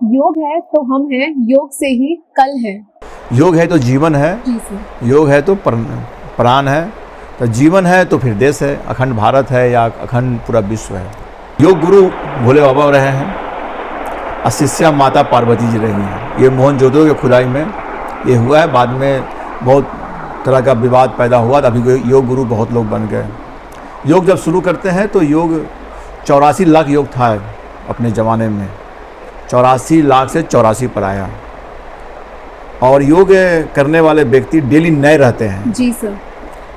योग है तो हम हैं, योग से ही कल है। योग है तो जीवन है, जी सर। योग है तो प्राण है, तो जीवन है तो फिर देश है, अखंड भारत है या अखंड पूरा विश्व है। योग गुरु भोले बाबा रहे हैं और शिष्या माता पार्वती जी रही हैं। ये मोहनजोदड़ो के खुदाई में ये हुआ है। बाद में बहुत तरह का विवाद पैदा हुआ, अभी योग गुरु बहुत लोग बन गए। योग जब शुरू करते हैं तो योग 84 लाख योग था अपने ज़माने में, 84 लाख से 84 पर आया। और योग करने वाले व्यक्ति डेली नए रहते हैं। जी सर।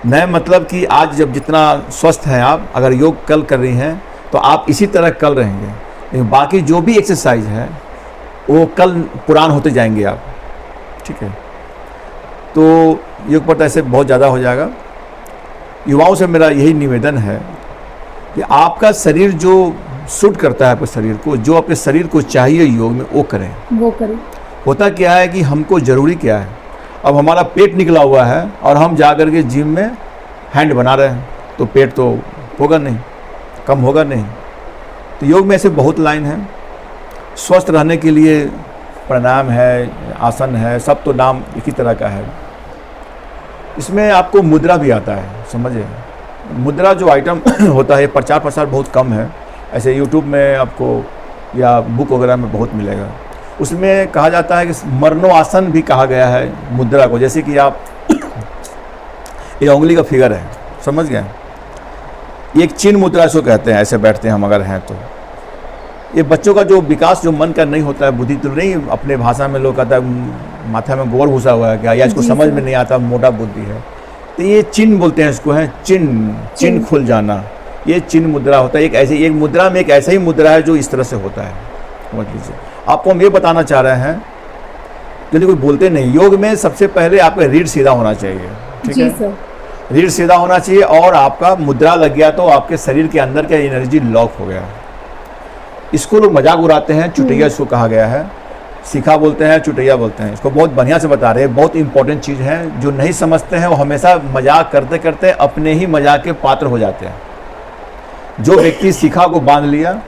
नए मतलब कि आज जब जितना स्वस्थ हैं आप, अगर योग कल कर रही हैं तो आप इसी तरह कल रहेंगे, लेकिन बाकी जो भी एक्सरसाइज है वो कल पुरान होते जाएंगे आप। ठीक है, तो योग पर ऐसे बहुत ज़्यादा हो जाएगा। युवाओं से मेरा यही निवेदन है कि आपका शरीर जो सूट करता है आपके शरीर को, जो आपके शरीर को चाहिए योग में वो करें। होता क्या है कि हमको ज़रूरी क्या है, अब हमारा पेट निकला हुआ है और हम जा कर के जिम में हैंड बना रहे हैं तो पेट तो होगा नहीं, कम होगा नहीं। तो योग में ऐसे बहुत लाइन है। स्वस्थ रहने के लिए प्राणायाम है, आसन है, सब तो नाम एक ही तरह का है। इसमें आपको मुद्रा भी आता है, समझे। मुद्रा जो आइटम होता है, प्रचार प्रसार बहुत कम है, ऐसे यूट्यूब में आपको या बुक वगैरह में बहुत मिलेगा। उसमें कहा जाता है कि मरणोआसन भी कहा गया है मुद्रा को। जैसे कि आप ये उंगली का फिगर है, समझ गए, एक चिन्ह मुद्रा इसको कहते हैं। ऐसे बैठते हैं हम अगर हैं तो ये बच्चों का जो विकास जो मन का नहीं होता है, बुद्धि तो नहीं, अपने भाषा में लोग कहता है माथा में गोबर घुसा हुआ है क्या, या इसको समझ में नहीं आता, मोटा बुद्धि है, तो ये चिन्ह बोलते हैं इसको, है चिन्ह खुल जाना, ये चिन्ह मुद्रा होता है। एक मुद्रा में एक ऐसा ही मुद्रा है जो इस तरह से होता है, समझ लीजिए। आपको हम ये बताना चाह रहे हैं, यदि कोई बोलते नहीं, योग में सबसे पहले आपका रीढ़ सीधा होना चाहिए। ठीक है सर, रीढ़ सीधा होना चाहिए और आपका मुद्रा लग गया तो आपके शरीर के अंदर का एनर्जी लॉक हो गया। इसको लोग मजाक उड़ाते हैं, चुटैया इसको कहा गया है, सीखा बोलते हैं, चुटैया बोलते हैं। इसको बहुत बढ़िया से बता रहे हैं, बहुत इंपॉर्टेंट चीज़ है। जो नहीं समझते हैं वो हमेशा मजाक करते करते अपने ही मजाक के पात्र हो जाते हैं। जो व्यक्ति सीखा को बांध लिया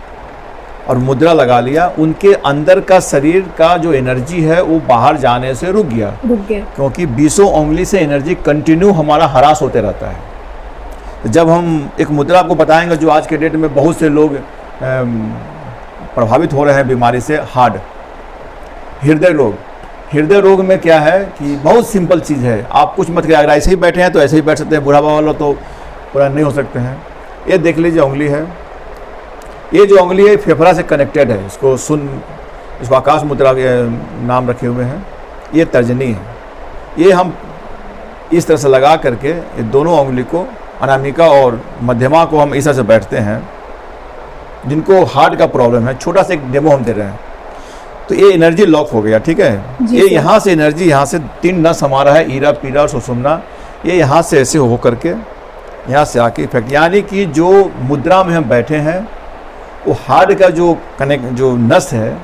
और मुद्रा लगा लिया, उनके अंदर का शरीर का जो एनर्जी है वो बाहर जाने से रुक गया, क्योंकि 20 उंगली से एनर्जी कंटिन्यू हमारा हरास होते रहता है। जब हम एक मुद्रा आपको बताएंगे, जो आज के डेट में बहुत से लोग प्रभावित हो रहे हैं बीमारी से, हार्ट, हृदय रोग में क्या है कि बहुत सिंपल चीज़ है। आप कुछ मत करिए, अगर ऐसे ही बैठे हैं तो ऐसे ही बैठ सकते हैं, बुढ़ापा वालों तो पूरा नहीं हो सकते हैं। ये देख लीजिए उंगली है, ये जो उंगली है फेफड़ा से कनेक्टेड है, इसको आकाश मुद्रा के नाम रखे हुए हैं। ये तर्जनी है, ये हम इस तरह से लगा करके ये दोनों उंगली को, अनामिका और मध्यमा को, हम इस तरह से बैठते हैं। जिनको हार्ट का प्रॉब्लम है, छोटा सा एक डेमो हम दे रहे हैं, तो ये एनर्जी लॉक हो गया। ठीक है, ये यहाँ से एनर्जी, यहाँ से 3 नस हमारा है, ईरा, पीरा और सुषुम्ना, ये यहाँ से ऐसे हो करके यहाँ से आके इफेक्ट, यानी कि जो मुद्रा में हम बैठे हैं वो हार्ट का जो नस है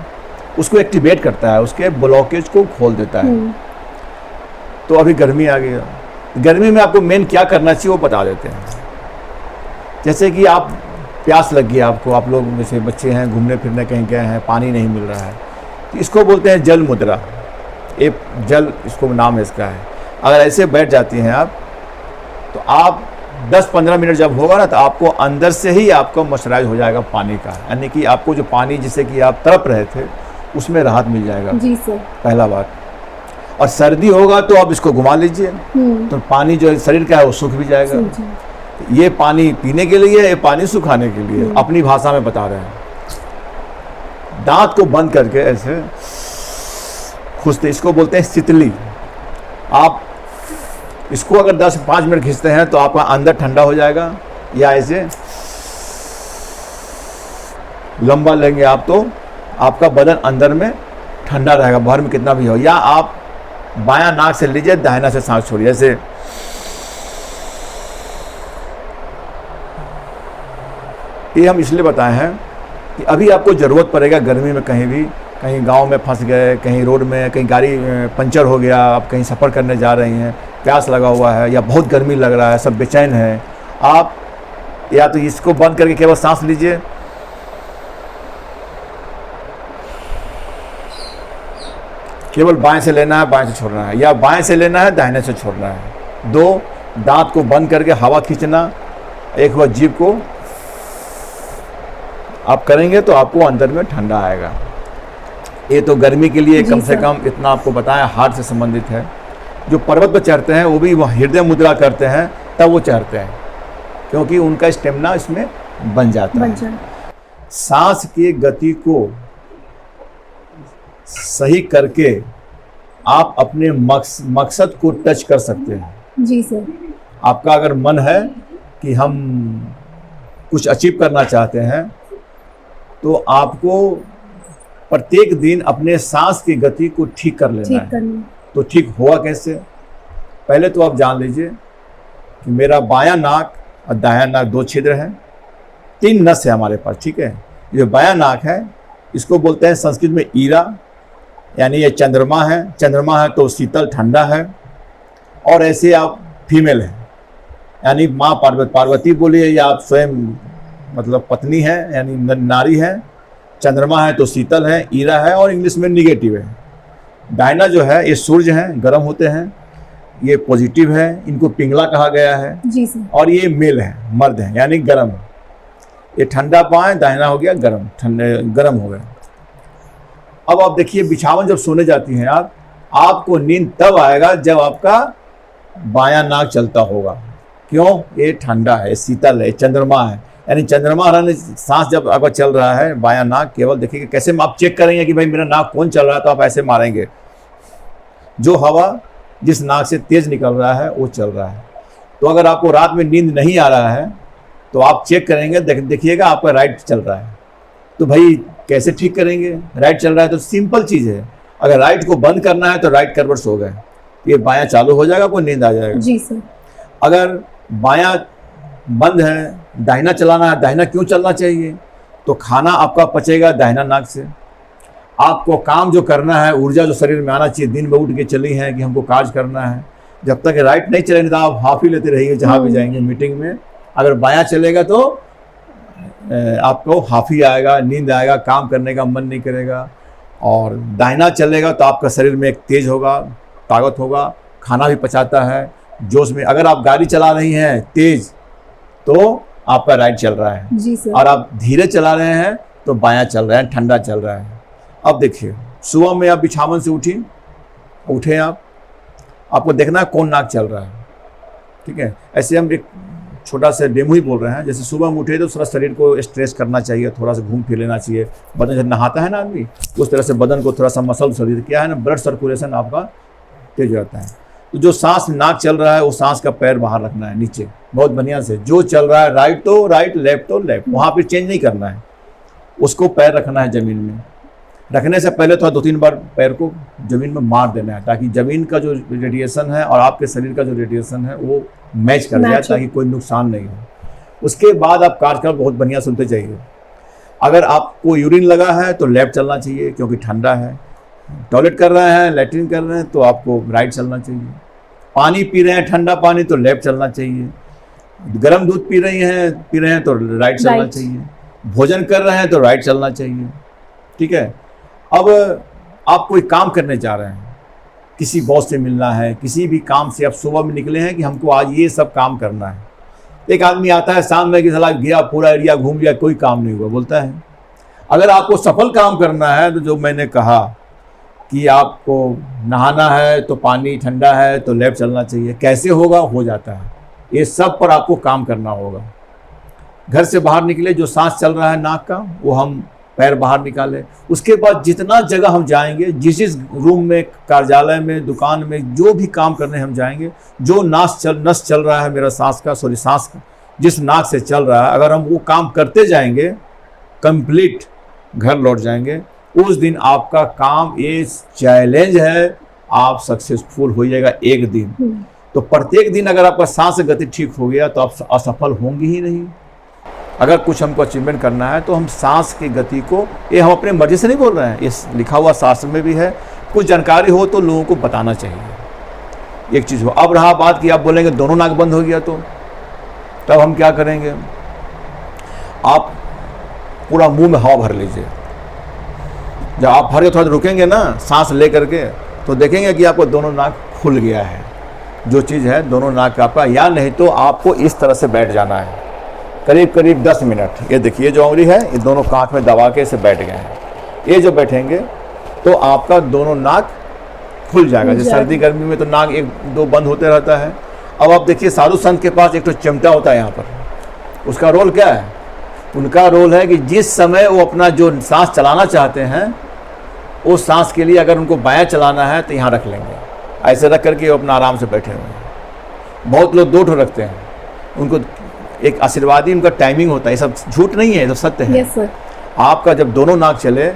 उसको एक्टिवेट करता है, उसके ब्लॉकेज को खोल देता है। तो अभी गर्मी आ गई, गर्मी में आपको मेन क्या करना चाहिए वो बता देते हैं। जैसे कि आप प्यास लग गई आपको, आप लोग जैसे बच्चे हैं, घूमने फिरने कहीं गए हैं, पानी नहीं मिल रहा है, तो इसको बोलते हैं जल मुद्रा। एक जल इसको नाम इसका है। अगर ऐसे बैठ जाती हैं आप, तो आप 10-15 मिनट जब होगा ना, तो आपको अंदर से ही आपको मॉइस्चराइज हो जाएगा पानी का, यानी कि आपको जो पानी जिससे कि आप तड़प रहे थे उसमें राहत मिल जाएगा। जी सर, पहला बात। और सर्दी होगा तो आप इसको घुमा लीजिए, तो पानी जो शरीर का है वो सूख भी जाएगा। ये पानी पीने के लिए, ये पानी सुखाने के लिए, अपनी भाषा में बता रहे हैं। दांत को बंद करके ऐसे खुजते, इसको बोलते हैं शीतली। आप इसको अगर 10-5 मिनट खींचते हैं तो आपका अंदर ठंडा हो जाएगा, या ऐसे लंबा लेंगे आप तो आपका बदन अंदर में ठंडा रहेगा, बाहर में कितना भी हो। या आप बायां नाक से लीजिए, दाहिना से सांस छोड़िए, ऐसे ये हम इसलिए बताए हैं कि अभी आपको ज़रूरत पड़ेगा गर्मी में, कहीं भी, कहीं गांव में फंस गए, कहीं रोड में, कहीं गाड़ी पंचर हो गया, आप कहीं सफ़र करने जा रही हैं, प्यास लगा हुआ है या बहुत गर्मी लग रहा है, सब बेचैन है, आप या तो इसको बंद करके केवल सांस लीजिए, केवल बाएं से लेना है, बाएं से छोड़ना है, या बाएं से लेना है, दाहिने से छोड़ना है। 2, दांत को बंद करके हवा खींचना। एक बार जीभ को आप करेंगे तो आपको अंदर में ठंडा आएगा। ये तो गर्मी के लिए कम से कम इतना आपको बताया, हार्ट से संबंधित है। जो पर्वत पर चढ़ते हैं वो भी हृदय मुद्रा करते हैं, तब वो चढ़ते हैं, क्योंकि उनका स्टेमिना इसमें बन जाता है। सांस की गति को सही करके आप अपने मकसद को टच कर सकते हैं। जी सर। आपका अगर मन है कि हम कुछ अचीव करना चाहते हैं, तो आपको प्रत्येक दिन अपने सांस की गति को ठीक कर लेना है। तो ठीक हुआ कैसे? पहले तो आप जान लीजिए कि मेरा बायां नाक और दायां नाक 2 छिद्र हैं, 3 नस है हमारे पास, ठीक है। ये बायां नाक है, इसको बोलते हैं संस्कृत में ईरा, यानी ये चंद्रमा है। चंद्रमा है तो शीतल ठंडा है। और ऐसे आप फीमेल हैं, यानी माँ पार्वती बोलिए, या आप स्वयं मतलब पत्नी है, यानी नारी है। चंद्रमा है तो शीतल है, ईरा है, और इंग्लिश में निगेटिव है। दाहिना जो है ये सूर्य हैं, गर्म होते हैं, ये पॉजिटिव है, इनको पिंगला कहा गया है। जी सर। और ये मेल है, मर्द है, यानी गर्म। ये ठंडा पाए, दाहिना हो गया गर्म, गर्म हो गया। अब आप देखिए, बिछावन जब सोने जाती हैं आपको नींद तब आएगा जब आपका बायां नाक चलता होगा। क्यों? ये ठंडा है, शीतल है, चंद्रमा है, यानी चंद्रमा हरण सांस जब आपका चल रहा है, बायां नाक केवल देखिए कैसे आप चेक करेंगे कि भाई मेरा नाक कौन चल रहा है, तो आप ऐसे मारेंगे, जो हवा जिस नाक से तेज निकल रहा है वो चल रहा है। तो अगर आपको रात में नींद नहीं आ रहा है तो आप चेक करेंगे, देखिएगा आपका राइट चल रहा है। तो भाई कैसे ठीक करेंगे? राइट चल रहा है तो सिंपल चीज़ है, अगर राइट को बंद करना है तो राइट करवट सो गए, ये बायां चालू हो जाएगा, आपको नींद आ जाएगा। जी सर। अगर बायां बंद है, दाहिना चलाना है, दाहिना क्यों चलना चाहिए? तो खाना आपका पचेगा दाहिना नाक से। आपको काम जो करना है, ऊर्जा जो शरीर में आना चाहिए, दिन में उठ के चली है कि हमको कार्य करना है, जब तक राइट नहीं चलेंगे तो आप हाफ ही लेते रहिए जहाँ भी जाएंगे मीटिंग में। अगर बायां चलेगा तो आपको हाफ ही आएगा, नींद आएगा, काम करने का मन नहीं करेगा। और दाहिना चलेगा तो आपका शरीर में एक तेज होगा, ताकत होगा, खाना भी पचाता है, जोश में। अगर आप गाड़ी चला रही हैं तेज तो आपका राइट चल रहा है। जी सर। और आप धीरे चला रहे हैं तो बायां चल रहा है, ठंडा चल रहा है। अब देखिए, सुबह में आप बिछावन से उठे आपको देखना है कौन नाक चल रहा है, ठीक है। ऐसे हम एक छोटा सा डेमो ही बोल रहे हैं। जैसे सुबह में उठे तो थोड़ा शरीर को स्ट्रेच करना चाहिए, थोड़ा सा घूम फिर लेना चाहिए। बदन जब नहाता है ना आदमी, उस तरह से बदन को थोड़ा सा मसल शरीर क्या है ना, ब्लड सर्कुलेशन आपका तेज हो जाता है। तो जो सांस नाक चल रहा है वो सांस का पैर बाहर रखना है नीचे, बहुत बढ़िया से। जो चल रहा है राइट तो राइट, लेफ्ट तो लेफ्ट, वहाँ पर चेंज नहीं करना है, उसको पैर रखना है ज़मीन में। रखने से पहले थोड़ा 2-3 बार पैर को ज़मीन में मार देना है, ताकि ज़मीन का जो रेडिएशन है और आपके शरीर का जो रेडिएशन है वो मैच कर जाए, ताकि कोई नुकसान नहीं हो। उसके बाद आप कार्यक्रम बहुत बढ़िया सुनते जाइए। अगर आपको यूरिन लगा है तो लेफ्ट चलना चाहिए, क्योंकि ठंडा है। टॉयलेट कर रहे हैं, लैट्रिन कर रहे हैं, तो आपको राइट चलना चाहिए। पानी पी रहे हैं, ठंडा पानी, तो लेफ्ट चलना चाहिए। गर्म दूध पी रहे हैं तो राइट चलना चाहिए। भोजन कर रहे हैं तो राइट चलना चाहिए, ठीक है। अब आप कोई काम करने जा रहे हैं, किसी बॉस से मिलना है, किसी भी काम से आप सुबह में निकले हैं कि हमको आज ये सब काम करना है। एक आदमी आता है शाम में कि साला गया, पूरा एरिया घूम लिया, कोई काम नहीं हुआ, बोलता है। अगर आपको सफल काम करना है तो जो मैंने कहा कि आपको नहाना है तो पानी ठंडा है तो लेफ्ट चलना चाहिए। कैसे होगा? हो जाता है। ये सब पर आपको काम करना होगा। घर से बाहर निकले, जो सांस चल रहा है नाक का, वो हम पैर बाहर निकाले। उसके बाद जितना जगह हम जाएंगे, जिस रूम में, कार्यालय में, दुकान में, जो भी काम करने हम जाएंगे, जो नस चल रहा है मेरा सांस का, जिस नाक से चल रहा है, अगर हम वो काम करते जाएंगे, कंप्लीट घर लौट जाएंगे। उस दिन आपका काम, ये चैलेंज है, आप सक्सेसफुल हो जाएगा एक दिन। तो प्रत्येक दिन अगर आपका सांस गति ठीक हो गया तो आप असफल होंगे ही नहीं। अगर कुछ हमको अचीवमेंट करना है तो हम सांस की गति को, ये हम अपने मर्जी से नहीं बोल रहे हैं, ये लिखा हुआ शास्त्र में भी है। कुछ जानकारी हो तो लोगों को बताना चाहिए। एक चीज़ हो। अब रहा बात कि आप बोलेंगे दोनों नाक बंद हो गया तो तब हम क्या करेंगे? आप पूरा मुंह में हवा भर लीजिए, जब आप भर के थोड़ा देर रुकेंगे ना सांस ले करके, तो देखेंगे कि आपको दोनों नाक खुल गया है, जो चीज़ है दोनों नाक का आपका। या नहीं तो आपको इस तरह से बैठ जाना है करीब करीब 10 मिनट। ये देखिए जो उंगली है ये दोनों कांख में दबा के इसे बैठ गए हैं। ये जो बैठेंगे तो आपका दोनों नाक खुल जाएगा। जैसे सर्दी गर्मी में तो नाक एक दो बंद होते रहता है। अब आप देखिए साधु संत के पास एक तो चिमटा होता है यहाँ पर, उसका रोल क्या है? उनका रोल है कि जिस समय वो अपना जो सांस चलाना चाहते हैं उस सांस के लिए अगर उनको बायां चलाना है तो यहाँ रख लेंगे, ऐसे रख करके वो अपना आराम से बैठे हुए हैं। बहुत लोग 2 ठो रखते हैं, उनको एक आशीर्वादी उनका टाइमिंग होता है। ये सब झूठ नहीं है, ये सब सत्य है। Yes sir. आपका जब दोनों नाक चले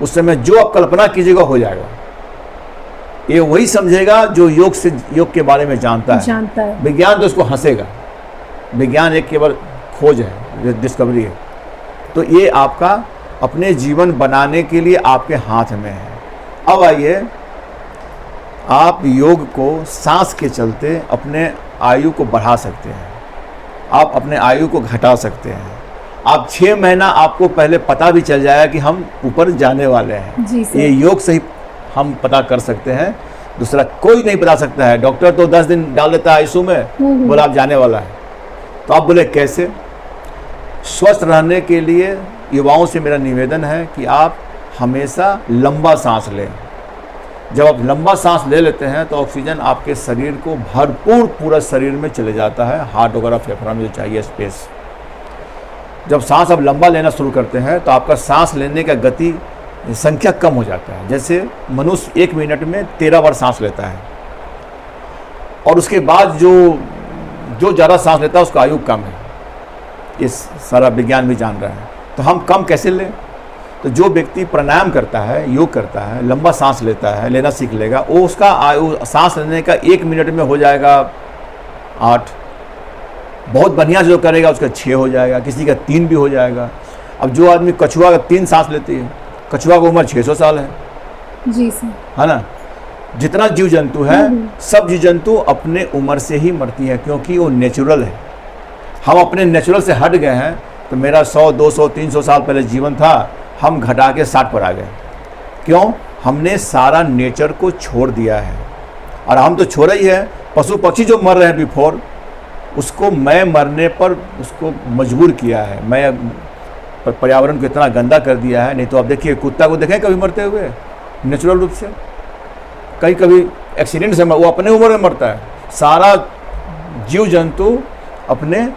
उस समय जो आप कल्पना कीजिएगा हो जाएगा। ये वही समझेगा जो योग के बारे में जानता है। विज्ञान तो उसको हंसेगा, विज्ञान एक केवल खोज है, डिस्कवरी है। तो ये आपका अपने जीवन बनाने के लिए आपके हाथ में है। अब आइए, आप योग को सांस के चलते अपने आयु को बढ़ा सकते हैं, आप अपने आयु को घटा सकते हैं। आप 6 महीना आपको पहले पता भी चल जाएगा कि हम ऊपर जाने वाले हैं। ये योग से ही हम पता कर सकते हैं, दूसरा कोई नहीं बता सकता है। डॉक्टर तो 10 दिन डाल देता है आईसीयू में, बोला आप जाने वाला है। तो आप बोले कैसे? स्वस्थ रहने के लिए युवाओं से मेरा निवेदन है कि आप हमेशा लंबा सांस लें। जब आप लंबा सांस ले लेते हैं तो ऑक्सीजन आपके शरीर को भरपूर पूरा शरीर में चले जाता है, हार्ट वगैरह फेफड़ा में जो चाहिए स्पेस। जब सांस आप लंबा लेना शुरू करते हैं तो आपका सांस लेने का गति संख्या कम हो जाता है। जैसे मनुष्य 1 मिनट में 13 बार सांस लेता है, और उसके बाद जो ज़्यादा सांस लेता है उसका आयु कम है। ये सारा विज्ञान भी जान रहा है। तो हम कम कैसे लें? तो जो व्यक्ति प्राणायाम करता है, योग करता है, लंबा सांस लेता है, लेना सीख लेगा, वो उसका आयु सांस लेने का 1 मिनट में हो जाएगा 8। बहुत बढ़िया जो करेगा उसका 6 हो जाएगा, किसी का 3 भी हो जाएगा। अब जो आदमी कछुआ का 3 सांस लेती है, कछुआ की उम्र 600 साल है। जी सर। है ना? जितना जीव जंतु है सब जीव जंतु अपने उम्र से ही मरती है, क्योंकि वो नेचुरल है। हम अपने नेचुरल से हट गए हैं। तो मेरा 100, 200, 300 साल पहले जीवन था, हम घटा के 60 पर आ गए। क्यों? हमने सारा नेचर को छोड़ दिया है। और हम तो छोड़ा ही है, पशु पक्षी जो मर रहे हैं बिफोर, उसको मैं मरने पर उसको मजबूर किया है। मैं पर्यावरण को इतना गंदा कर दिया है। नहीं तो आप देखिए कुत्ता को देखें कभी मरते हुए नेचुरल रूप से, कभी एक्सीडेंट से वो अपने उम्र में मरता है। सारा जीव जंतु अपने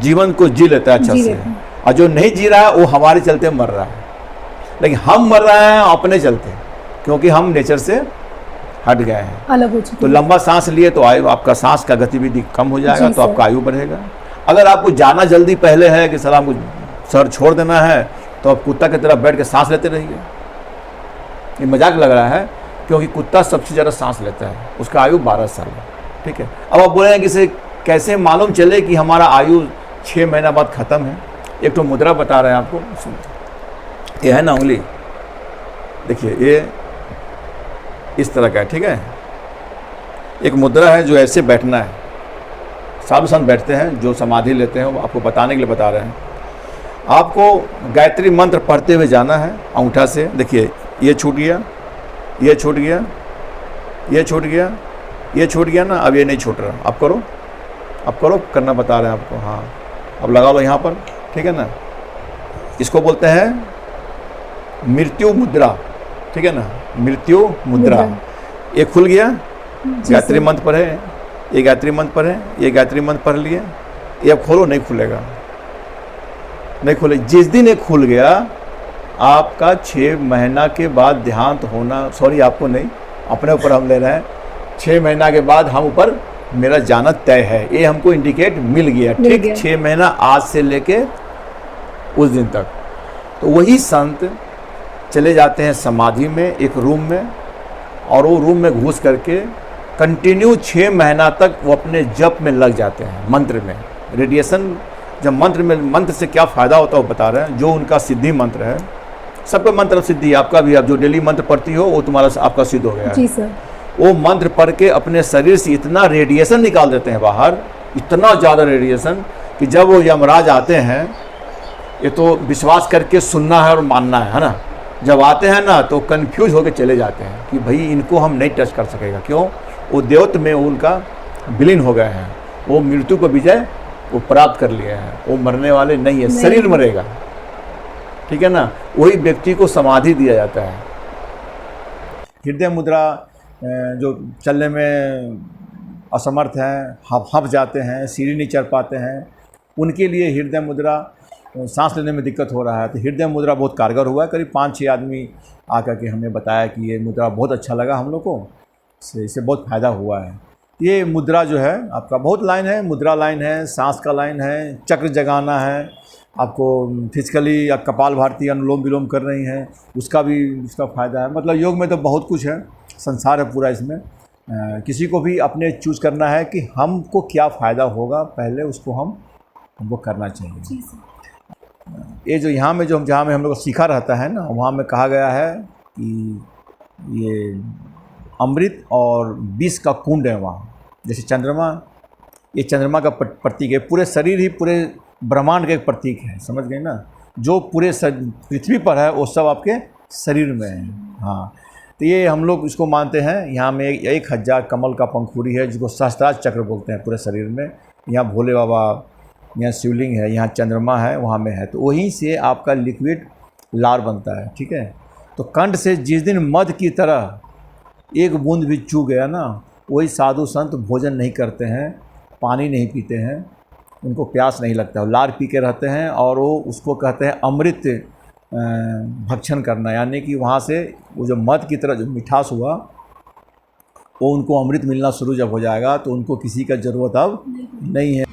जीवन को जी लेता है अच्छा से, और जो नहीं जी रहा है वो हमारे चलते मर रहा है। लेकिन हम मर रहे हैं अपने चलते, क्योंकि हम नेचर से हट गए हैं, अलग हो चुके। तो लंबा सांस लिए तो आयु आपका सांस का गतिविधि कम हो जाएगा, तो आपका आयु बढ़ेगा। अगर आपको जाना जल्दी पहले है कि सर आपको सर छोड़ देना है, तो आप कुत्ता की तरह बैठ के सांस लेते रहिए। ये मजाक लग रहा है, क्योंकि कुत्ता सबसे ज़्यादा सांस लेता है, उसका आयु 12 साल है। ठीक है। अब आप बोलेंगे कि इसे कैसे मालूम चले कि हमारा आयु 6 महीना बाद ख़त्म है? एक तो मुद्रा बता रहे हैं आपको, ये है ना उंगली, देखिए ये इस तरह का है। ठीक है। एक मुद्रा है जो ऐसे बैठना है। साधु संत बैठते हैं जो समाधि लेते हैं, वो आपको बताने के लिए बता रहे हैं। आपको गायत्री मंत्र पढ़ते हुए जाना है अंगूठा से। देखिए ये छूट गया, ये छूट गया, ये छूट गया, ये छूट गया ना, अब ये नहीं छूट रहा। आप करो, अब करो, करना बता रहे हैं आपको। हाँ, अब लगा लो यहाँ पर। ठीक है ना? इसको बोलते हैं मृत्यु मुद्रा। ठीक है ना? मृत्यु मुद्रा। ये खुल गया, गायत्री मंत्र पढ़े, ये गायत्री मंत्र पढ़े, ये गायत्री मंत्र पढ़ लिए, ये अब खोलो, नहीं खुलेगा, नहीं खुले। जिस दिन ये खुल गया, आपका 6 महीना के बाद देहांत होना, सॉरी आपको नहीं, अपने ऊपर हम ले रहे हैं। 6 महीना के बाद हम ऊपर मेरा जाना तय है, ये हमको इंडिकेट मिल गया। ठीक, 6 महीना आज से लेके उस दिन तक। तो वही संत चले जाते हैं समाधि में, एक रूम में, और वो रूम में घुस करके कंटिन्यू 6 महीना तक वो अपने जप में लग जाते हैं, मंत्र में। रेडिएशन जब मंत्र से क्या फ़ायदा होता है वो बता रहे हैं। जो उनका सिद्धि मंत्र है, सबका मंत्र सिद्धि है, आपका भी। आप जो डेली मंत्र पढ़ती हो वो तुम्हारा आपका सिद्ध हो गया। जी सर। वो मंत्र पढ़ के अपने शरीर से इतना रेडिएशन निकाल देते हैं बाहर, इतना ज़्यादा रेडिएशन, कि जब वो यमराज आते हैं ये तो विश्वास करके सुनना है और मानना है ना। जब आते हैं ना तो कंफ्यूज होकर चले जाते हैं कि भाई इनको हम नहीं टच कर सकेगा, क्यों? वो देवत्व में उनका विलीन हो गए हैं, वो मृत्यु को विजय वो प्राप्त कर लिए हैं, वो मरने वाले नहीं है, शरीर मरेगा, ठीक है ना। वही व्यक्ति को समाधि दिया जाता है। हृदय मुद्रा जो चलने में असमर्थ हैं, हफ जाते हैं, सीढ़ी नहीं चढ़ पाते हैं, उनके लिए हृदय मुद्रा, सांस लेने में दिक्कत हो रहा है तो हृदय मुद्रा बहुत कारगर हुआ है। करीब 5-6 आदमी आकर के हमें बताया कि ये मुद्रा बहुत अच्छा लगा हम लोग को, इससे बहुत फ़ायदा हुआ है। ये मुद्रा जो है आपका बहुत लाइन है, मुद्रा लाइन है, सांस का लाइन है, चक्र जगाना है, आपको फिजिकली या कपाल भारती अनुलोम विलोम कर रही हैं, उसका भी उसका फ़ायदा है। मतलब योग में तो बहुत कुछ है, संसार है पूरा इसमें। किसी को भी अपने चूज़ करना है कि हमको क्या फ़ायदा होगा, पहले उसको हमको करना चाहिए। ये जो यहाँ में जहाँ में हम लोग को सीखा रहता है ना, वहाँ में कहा गया है कि ये अमृत और विष का कुंड है वहाँ। जैसे चंद्रमा, ये चंद्रमा का प्रतीक है, पूरे शरीर ही पूरे ब्रह्मांड का एक प्रतीक है, समझ गए ना। जो पूरे पृथ्वी पर है वो सब आपके शरीर में है। हाँ, तो ये हम लोग इसको मानते हैं। यहाँ में 1000 कमल का पंखुड़ी है जिसको सहस्त्रार चक्र बोलते हैं पूरे शरीर में। यहाँ भोले बाबा, यहाँ शिवलिंग है, यहाँ चंद्रमा है, वहाँ में है। तो वहीं से आपका लिक्विड लार बनता है, ठीक है। तो कंठ से जिस दिन मध की तरह एक बूंद भी चू गया ना, वही साधु संत भोजन नहीं करते हैं, पानी नहीं पीते हैं, उनको प्यास नहीं लगता, वो लार पी के रहते हैं। और वो उसको कहते हैं अमृत भक्षण करना, यानी कि वहाँ से वो जो मध की तरह जो मिठास हुआ वो उनको अमृत मिलना शुरू जब हो जाएगा तो उनको किसी का ज़रूरत अब नहीं है।